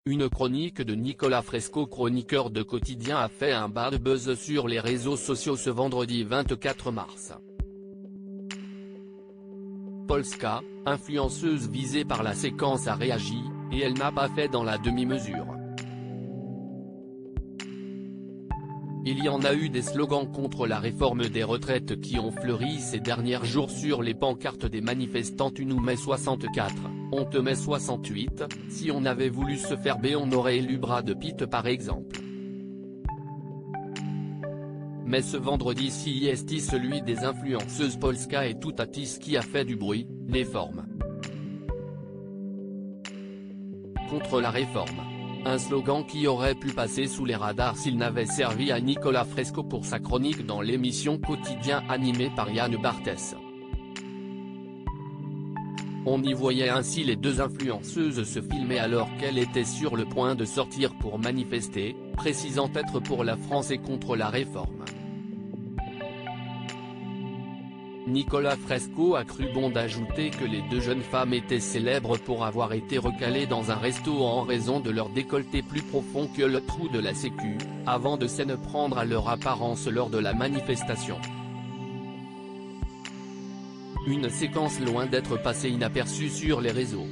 Une chronique de Nicolas Fresco, chroniqueur de Quotidien, a fait un bad buzz sur les réseaux sociaux ce vendredi 24 mars. Polska, influenceuse visée par la séquence, a réagi, et elle n'a pas fait dans la demi-mesure. Il y en a eu des slogans contre la réforme des retraites qui ont fleuri ces derniers jours sur les pancartes des manifestants. Tu nous mets 64, on te met 68, si on avait voulu se faire B on aurait élu Brad Pitt par exemple. Mais ce vendredi c'est celui des influenceuses Polska et Toutatis qui a fait du bruit, les formes. Contre la réforme. Un slogan qui aurait pu passer sous les radars s'il n'avait servi à Nicolas Fresco pour sa chronique dans l'émission Quotidien animée par Yann Barthès. On y voyait ainsi les deux influenceuses se filmer alors qu'elles étaient sur le point de sortir pour manifester, précisant être pour la France et contre la réforme. Nicolas Fresco a cru bon d'ajouter que les deux jeunes femmes étaient célèbres pour avoir été recalées dans un resto en raison de leur décolleté plus profond que le trou de la sécu, avant de s'en prendre à leur apparence lors de la manifestation. Une séquence loin d'être passée inaperçue sur les réseaux.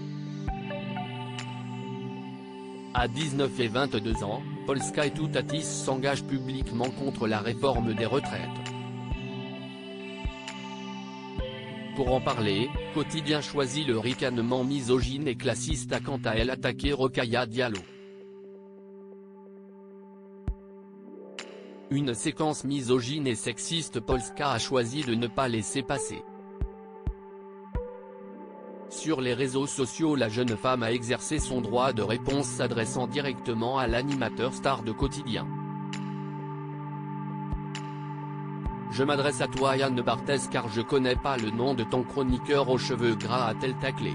À 19 et 22 ans, Polska et Toutatis s'engagent publiquement contre la réforme des retraites. Pour en parler, Quotidien choisit le ricanement misogyne et classiste a quant à elle attaqué Rokhaya Diallo. Une séquence misogyne et sexiste, Polska a choisi de ne pas laisser passer. Sur les réseaux sociaux, la jeune femme a exercé son droit de réponse s'adressant directement à l'animateur star de Quotidien. Je m'adresse à toi Yann Barthès car je connais pas le nom de ton chroniqueur aux cheveux gras, a-t-elle taclé.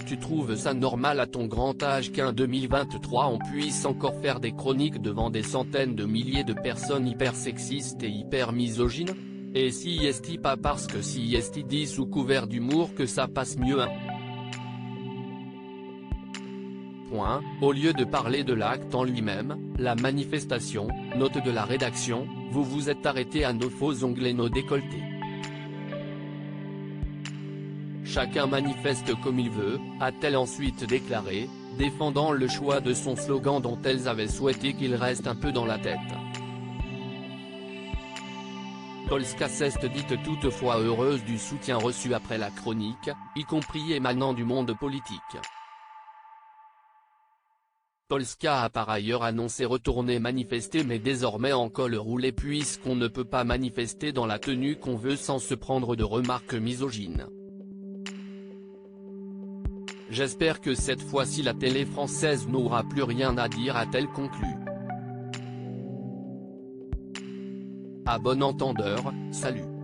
Tu trouves ça normal à ton grand âge qu'en 2023 on puisse encore faire des chroniques devant des centaines de milliers de personnes hyper sexistes et hyper misogynes? Et si est pas parce que si est dit sous couvert d'humour que ça passe mieux hein? Au lieu de parler de l'acte en lui-même, la manifestation, note de la rédaction, vous vous êtes arrêté à nos faux ongles et nos décolletés. Chacun manifeste comme il veut, a-t-elle ensuite déclaré, défendant le choix de son slogan dont elles avaient souhaité qu'il reste un peu dans la tête. Polska s'est dite toutefois heureuse du soutien reçu après la chronique, y compris émanant du monde politique. Polska a par ailleurs annoncé retourner manifester mais désormais en col roulé puisqu'on ne peut pas manifester dans la tenue qu'on veut sans se prendre de remarques misogynes. J'espère que cette fois-ci la télé française n'aura plus rien à dire, a-t-elle conclu. À bon entendeur, salut.